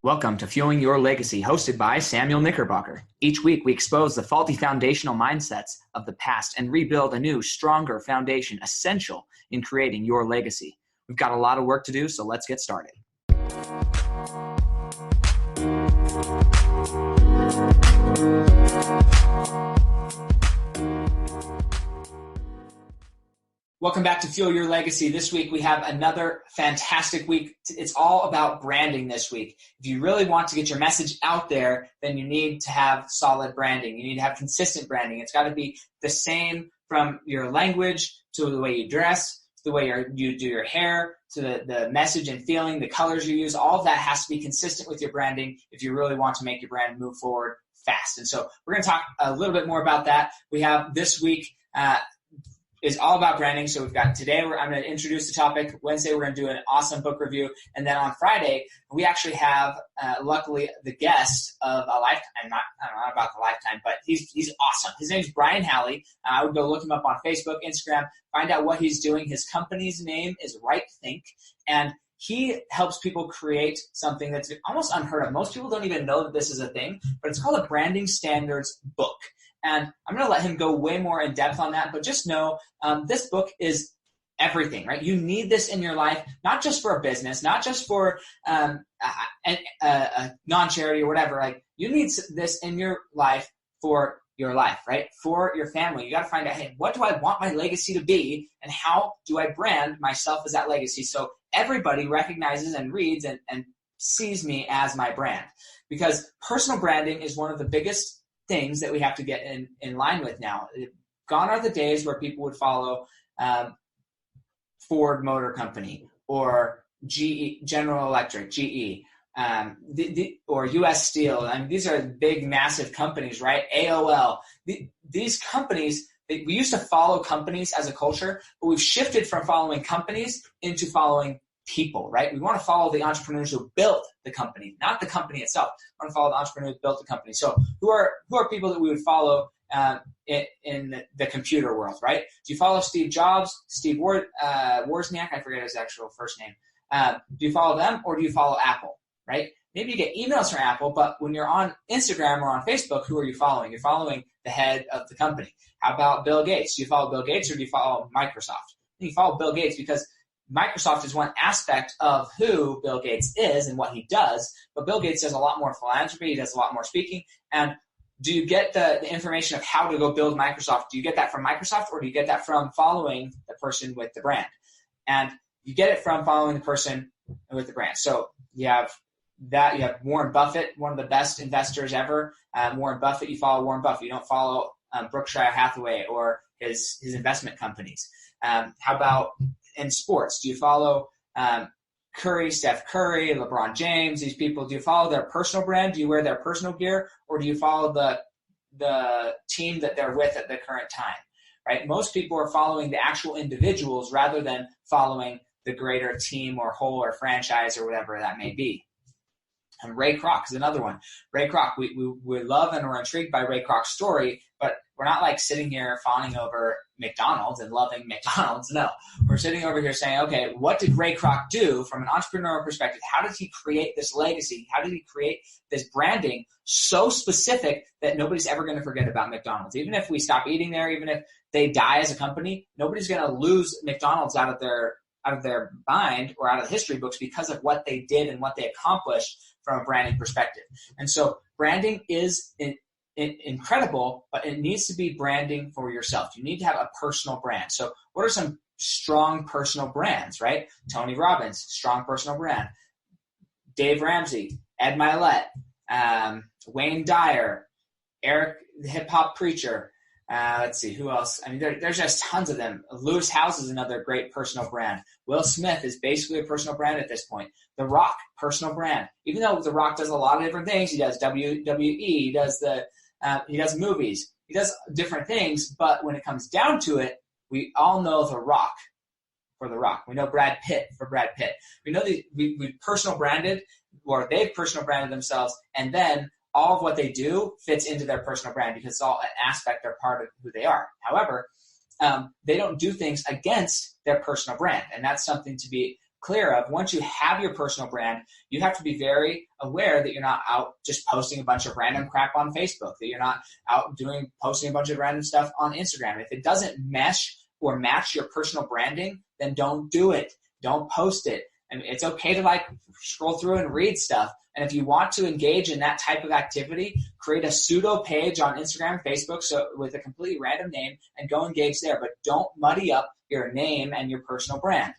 Welcome to Fueling Your Legacy, hosted by Samuel Knickerbocker. Each week, we expose the faulty foundational mindsets of the past and rebuild a new, stronger foundation essential in creating your legacy. We've got a lot of work to do, so let's get started. Welcome back to Fuel Your Legacy. This week we have another fantastic week. It's all about branding this week. If you really want to get your message out there, then you need to have solid branding. You need to have consistent branding. It's got to be the same from your language to the way you dress, to the way you do your hair, to the message and feeling, the colors you use. All of that has to be consistent with your branding if you really want to make your brand move forward fast. And so we're going to talk a little bit more about that. We have this week is all about branding. So we've got today, I'm going to introduce the topic. Wednesday, we're going to do an awesome book review. And then on Friday, we actually have, luckily, the guest of a lifetime. I don't know about the lifetime, but he's awesome. His name's Brian Halley. I would go look him up on Facebook, Instagram, find out what he's doing. His company's name is Right Think. And he helps people create something that's almost unheard of. Most people don't even know that this is a thing, but it's called a branding standards book. And I'm going to let him go way more in depth on that, but just know this book is everything, right? You need this in your life, not just for a business, not just for a non-charity or whatever. Like, you need this in your life for your life, right? For your family. You got to find out, hey, what do I want my legacy to be, and how do I brand myself as that legacy so everybody recognizes and reads and sees me as my brand? Because personal branding is one of the biggest things that we have to get in line with now. Gone are the days where people would follow Ford Motor Company or GE, General Electric, GE, or U.S. Steel. I mean, these are big, massive companies, right? AOL. These companies, we used to follow companies as a culture, but we've shifted from following companies into following people, right? We want to follow the entrepreneurs who built the company, not the company itself. We want to follow the entrepreneurs who built the company. So who are people that we would follow in the computer world, right? Do you follow Steve Jobs, Steve Wozniak? I forget his actual first name. Do you follow them, or do you follow Apple, right? Maybe you get emails from Apple, but when you're on Instagram or on Facebook, who are you following? You're following the head of the company. How about Bill Gates? Do you follow Bill Gates, or do you follow Microsoft? You follow Bill Gates because Microsoft is one aspect of who Bill Gates is and what he does, but Bill Gates does a lot more philanthropy, he does a lot more speaking. And do you get the information of how to go build Microsoft? Do you get that from Microsoft, or do you get that from following the person with the brand? And you get it from following the person with the brand. So you have that. You have Warren Buffett, one of the best investors ever. Warren Buffett, you follow Warren Buffett. You don't follow Berkshire Hathaway or his investment companies. How about in sports? Do you follow Steph Curry, LeBron James, these people? Do you follow their personal brand? Do you wear their personal gear, or do you follow the team that they're with at the current time, right? Most people are following the actual individuals rather than following the greater team or whole or franchise or whatever that may be. And Ray Kroc is another one. Ray Kroc, we love and we're intrigued by Ray Kroc's story, but we're not like sitting here fawning over McDonald's and loving McDonald's. No, we're sitting over here saying, okay, what did Ray Kroc do from an entrepreneurial perspective? How did he create this legacy? How did he create this branding so specific that nobody's ever going to forget about McDonald's? Even if we stop eating there, even if they die as a company, nobody's going to lose McDonald's out of their mind or out of the history books because of what they did and what they accomplished from a branding perspective. And so branding is incredible, but it needs to be branding for yourself. You need to have a personal brand. So what are some strong personal brands, right? Tony Robbins, strong personal brand. Dave Ramsey, Ed Milet, Wayne Dyer, Eric, the hip hop preacher. Let's see, who else? I mean, there's just tons of them. Lewis Howes is another great personal brand. Will Smith is basically a personal brand at this point. The Rock, personal brand. Even though The Rock does a lot of different things, he does WWE, he does he does movies, he does different things, but when it comes down to it, we all know The Rock for The Rock. We know Brad Pitt for Brad Pitt. We know we personal branded, or they've personal branded themselves, and then all of what they do fits into their personal brand because it's all an aspect or part of who they are. However, they don't do things against their personal brand, and that's something to be clear of, once you have your personal brand, you have to be very aware that you're not out just posting a bunch of random crap on Facebook, that you're not out posting a bunch of random stuff on Instagram. If it doesn't mesh or match your personal branding, then don't do it. Don't post it. And it's okay to like scroll through and read stuff. And if you want to engage in that type of activity, create a pseudo page on Instagram, Facebook, so with a completely random name, and go engage there. But don't muddy up your name and your personal brand.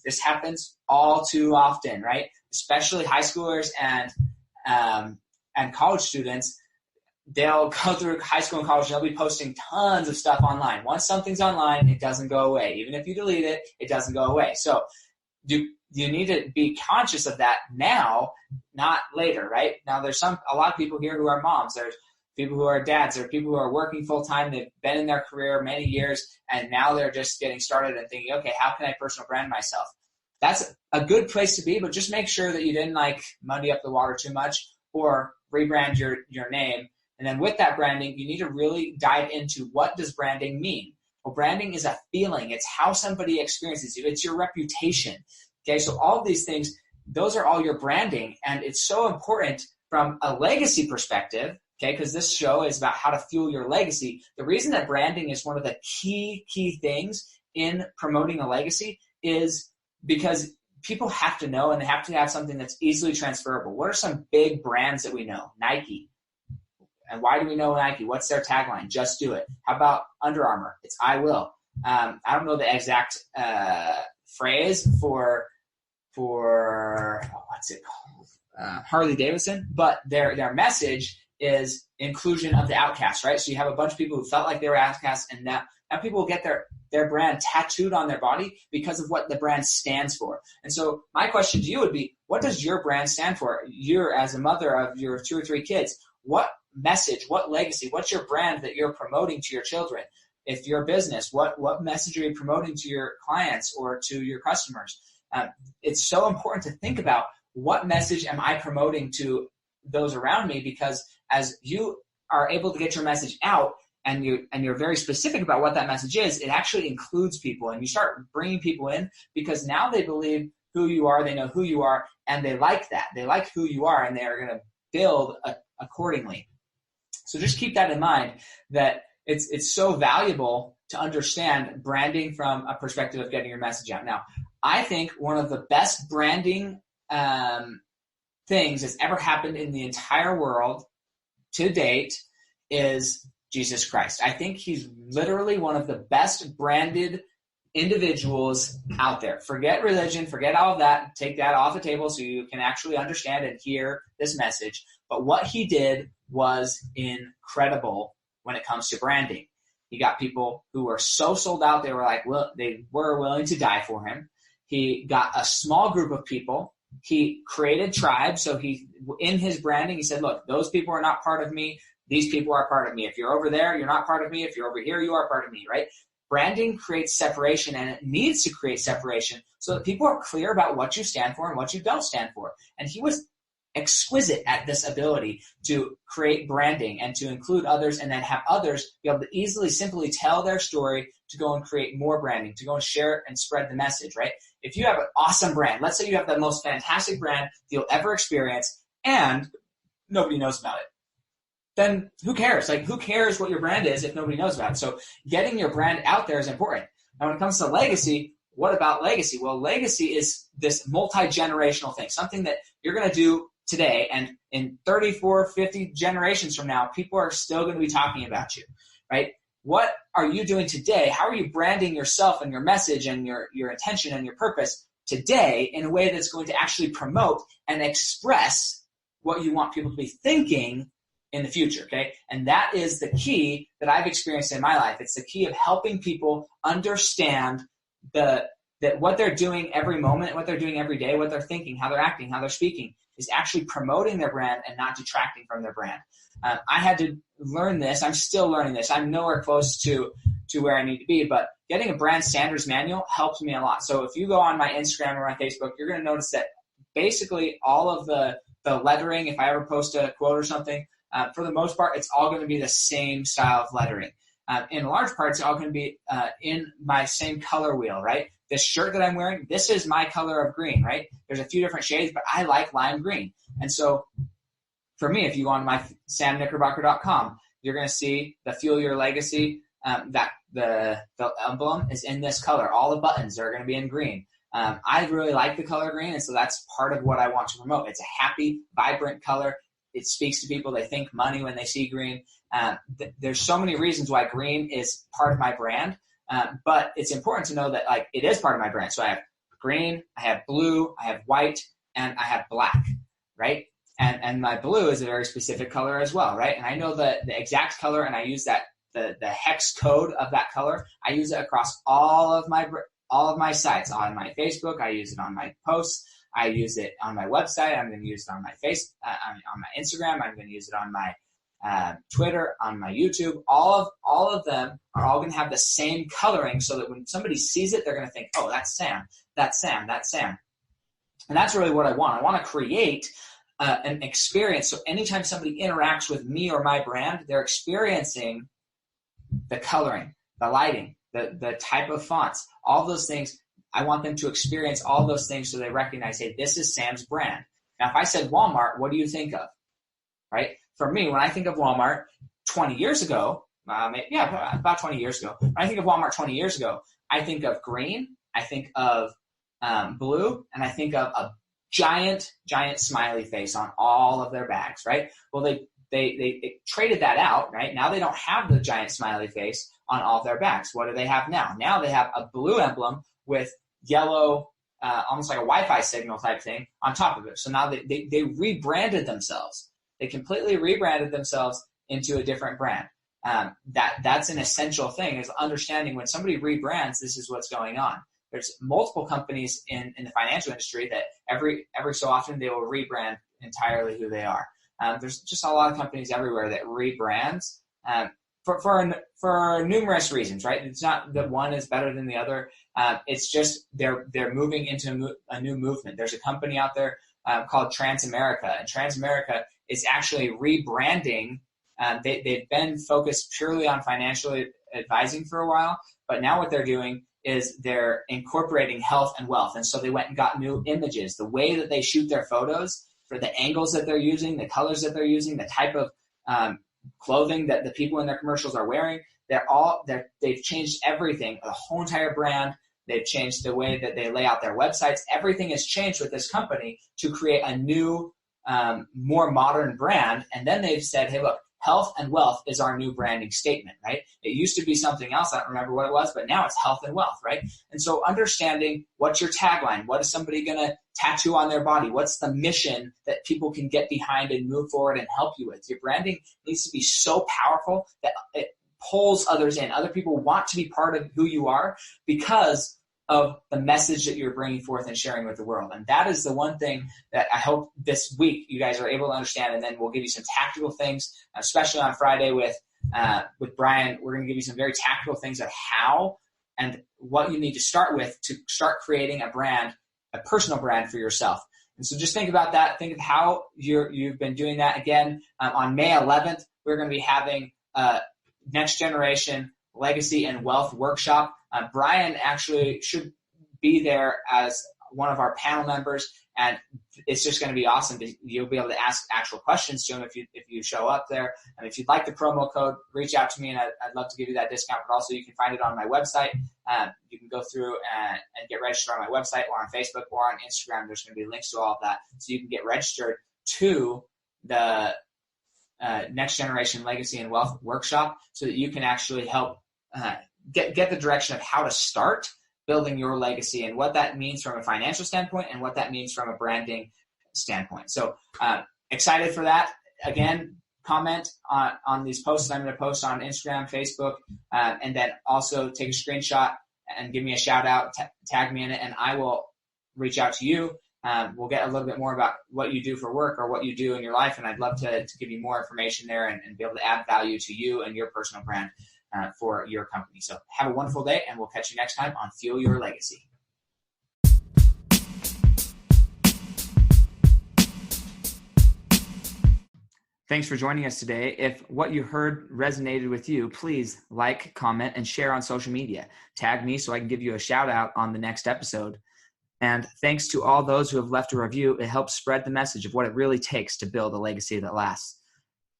This happens all too often, right? Especially high schoolers and college students. They'll go through high school and college, and they'll be posting tons of stuff online. Once something's online, it doesn't go away. Even if you delete it, it doesn't go away. So you need to be conscious of that now, not later, right? Now, there's a lot of people here who are moms. There's people who are dads. There are people who are working full-time. They've been in their career many years, and now they're just getting started and thinking, okay, how can I personal brand myself? That's a good place to be, but just make sure that you didn't like muddy up the water too much or rebrand your name. And then with that branding, you need to really dive into, what does branding mean? Well, branding is a feeling. It's how somebody experiences you. It's your reputation. Okay, so all of these things, those are all your branding. And it's so important from a legacy perspective, okay, because this show is about how to fuel your legacy. The reason that branding is one of the key things in promoting a legacy is because people have to know, and they have to have something that's easily transferable. What are some big brands that we know? Nike. And why do we know Nike? What's their tagline? Just do it. How about Under Armour? It's I will. I don't know the exact phrase for what's it called? Harley Davidson, but their message is inclusion of the outcast, right? So you have a bunch of people who felt like they were outcasts, and now people will get their brand tattooed on their body because of what the brand stands for. And so my question to you would be, what does your brand stand for? You're, as a mother of your 2 or 3 kids, what message, what legacy, what's your brand that you're promoting to your children? If you're a business, what message are you promoting to your clients or to your customers? It's so important to think about, what message am I promoting to those around me? Because as you are able to get your message out, and you're very specific about what that message is, it actually includes people, and you start bringing people in because now they believe who you are, they know who you are, and they like that. They like who you are, and they are going to build accordingly. So just keep that in mind, that it's so valuable to understand branding from a perspective of getting your message out. Now, I think one of the best branding things that's ever happened in the entire world to date is Jesus Christ. I think he's literally one of the best branded individuals out there. Forget religion, forget all of that, take that off the table so you can actually understand and hear this message. But what he did was incredible when it comes to branding. He got people who were so sold out, they were willing to die for him. He got a small group of people. He created tribes. So in his branding, he said, look, those people are not part of me. These people are part of me. If you're over there, you're not part of me. If you're over here, you are part of me, right? Branding creates separation, and it needs to create separation so that people are clear about what you stand for and what you don't stand for. And he was exquisite at this ability to create branding and to include others, and then have others be able to easily, simply tell their story to go and create more branding, to go and share and spread the message, right? If you have an awesome brand, let's say you have the most fantastic brand you'll ever experience, and nobody knows about it, then who cares? Like, who cares what your brand is if nobody knows about it? So getting your brand out there is important. Now, when it comes to legacy, what about legacy? Well, legacy is this multi-generational thing, something that you're going to do today, and in 34, 50 generations from now, people are still going to be talking about you, right? What are you doing today? How are you branding yourself and your message and your intention and your purpose today in a way that's going to actually promote and express what you want people to be thinking in the future, okay? And that is the key that I've experienced in my life. It's the key of helping people understand that what they're doing every moment, what they're doing every day, what they're thinking, how they're acting, how they're speaking, is actually promoting their brand and not detracting from their brand. I had to learn this. I'm still learning this. I'm nowhere close to where I need to be, but getting a brand standards manual helped me a lot. So if you go on my Instagram or my Facebook, you're going to notice that basically all of the lettering, if I ever post a quote or something, for the most part, it's all going to be the same style of lettering. In large part, it's all going to be in my same color wheel, right? this shirt that I'm wearing, this is my color of green, right? There's a few different shades, but I like lime green. And so for me, if you go on my samknickerbocker.com, you're going to see the Fuel Your Legacy, that the emblem is in this color. All the buttons are going to be in green. I really like the color green, and so that's part of what I want to promote. It's a happy, vibrant color. It speaks to people. They think money when they see green. There's so many reasons why green is part of my brand, but it's important to know that like it is part of my brand. So I have green, I have blue, I have white, and I have black, right? And my blue is a very specific color as well, right? And I know the exact color, and I use that the hex code of that color. I use it across all of my sites. On my Facebook, I use it on my posts. I use it on my website. I'm going to use it on my on my Instagram. I'm going to use it on my Twitter, on my YouTube. All of them are all going to have the same coloring, so that when somebody sees it, they're going to think, "Oh, that's Sam. That's Sam. That's Sam." And that's really what I want. I want to create an experience. So anytime somebody interacts with me or my brand, they're experiencing the coloring, the lighting, the type of fonts, all those things. I want them to experience all those things so they recognize, hey, this is Sam's brand. Now, if I said Walmart, what do you think of? Right? For me, when I think of Walmart 20 years ago, about 20 years ago, when I think of Walmart 20 years ago, I think of green, I think of blue, and I think of a giant smiley face on all of their bags, right? Well, they traded that out, right? Now they don't have the giant smiley face on all of their bags. What do they have now? Now they have a blue emblem with yellow, almost like a Wi-Fi signal type thing on top of it. So now they rebranded themselves. They completely rebranded themselves into a different brand. That's an essential thing, is understanding when somebody rebrands, this is what's going on. There's multiple companies in the financial industry that every so often they will rebrand entirely who they are. There's just a lot of companies everywhere that rebrands for numerous reasons, right? It's not that one is better than the other. It's just they're moving into a new movement. There's a company out there called Transamerica, and Transamerica is actually rebranding. They've been focused purely on financial advising for a while, but now what they're doing is they're incorporating health and wealth. And so they went and got new images. The way that they shoot their photos, for the angles that they're using, the colors that they're using, the type of clothing that the people in their commercials are wearing, they've changed everything, the whole entire brand. They've changed the way that they lay out their websites. Everything has changed with this company to create a new, more modern brand. And then they've said, hey, look, health and wealth is our new branding statement, right? It used to be something else. I don't remember what it was, but now it's health and wealth, right? And so understanding what's your tagline, what is somebody going to tattoo on their body? What's the mission that people can get behind and move forward and help you with? Your branding needs to be so powerful that it pulls others in. Other people want to be part of who you are because of the message that you're bringing forth and sharing with the world. And that is the one thing that I hope this week you guys are able to understand. And then we'll give you some tactical things, especially on Friday with Brian. We're going to give you some very tactical things of how and what you need to start with to start creating a brand, a personal brand for yourself. And so just think about that. Think of how you've been doing that. Again, on May 11th, we're going to be having Next Generation Legacy and Wealth Workshop. Brian actually should be there as one of our panel members, and it's just going to be awesome. You'll be able to ask actual questions to him if you show up there. And if you'd like the promo code, reach out to me, and I'd love to give you that discount. But also, you can find it on my website. You can go through and get registered on my website or on Facebook or on Instagram. There's going to be links to all of that, so you can get registered to the Next Generation Legacy and Wealth Workshop, so that you can actually help get the direction of how to start building your legacy and what that means from a financial standpoint and what that means from a branding standpoint. So excited for that. Again, comment on these posts that I'm going to post on Instagram, Facebook, and then also take a screenshot and give me a shout out, tag me in it, and I will reach out to you. We'll get a little bit more about what you do for work or what you do in your life, and I'd love to give you more information there and be able to add value to you and your personal brand for your company. So have a wonderful day, and we'll catch you next time on Fuel Your Legacy. Thanks for joining us today. If what you heard resonated with you, please like, comment, and share on social media. Tag me so I can give you a shout out on the next episode. And thanks to all those who have left a review. It helps spread the message of what it really takes to build a legacy that lasts.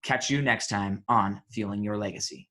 Catch you next time on Fueling Your Legacy.